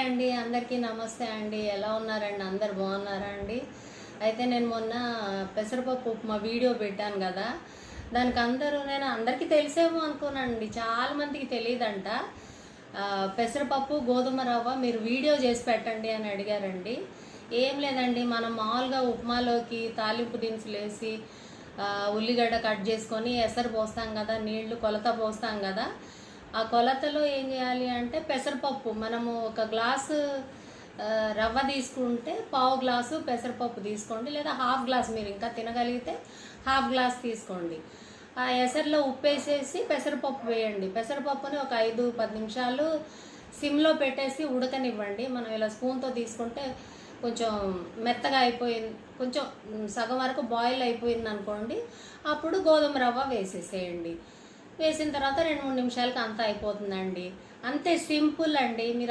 అండి, అందరికీ నమస్తే అండి. ఎలా ఉన్నారండి? అందరు బాగున్నారా అండి? అయితే నేను మొన్న పెసరపప్పు ఉప్మా వీడియో పెట్టాను కదా, దానికి నేను అందరికీ తెలిసేమో అనుకున్నానండి, చాలా మందికి తెలియదంట. పెసరపప్పు గోధుమ రవ్వ మీరు వీడియో చేసి పెట్టండి అని అడిగారండి. ఏం లేదండి, మనం మామూలుగా ఉప్మాలోకి తాలింపు దినుసులు వేసి ఉల్లిగడ్డ కట్ చేసుకొని ఎసరు పోస్తాం కదా, నీళ్లు కొలత పోస్తాం కదా, ఆ కొలతలో ఏం చేయాలి అంటే పెసరపప్పు మనము ఒక గ్లాసు రవ్వ తీసుకుంటే పావు గ్లాసు పెసరపప్పు తీసుకోండి, లేదా హాఫ్ గ్లాస్, మీరు ఇంకా తినగలిగితే హాఫ్ గ్లాస్ తీసుకోండి. ఆ ఎసరులో ఉప్పు వేసేసి పెసరపప్పు వేయండి. పెసరపప్పుని ఒక 5-10 నిమిషాలు సిమ్లో పెట్టేసి ఉడకనివ్వండి. మనం ఇలా స్పూన్తో తీసుకుంటే కొంచెం మెత్తగా అయిపోయింది, కొంచెం సగం వరకు బాయిల్ అయిపోయింది అనుకోండి, అప్పుడు గోధుమ రవ్వ వేసేసేయండి. వేసిన తర్వాత 2-3 నిమిషాలకి అంతా అయిపోతుందండి. అంతే, సింపుల్ అండి. మీరు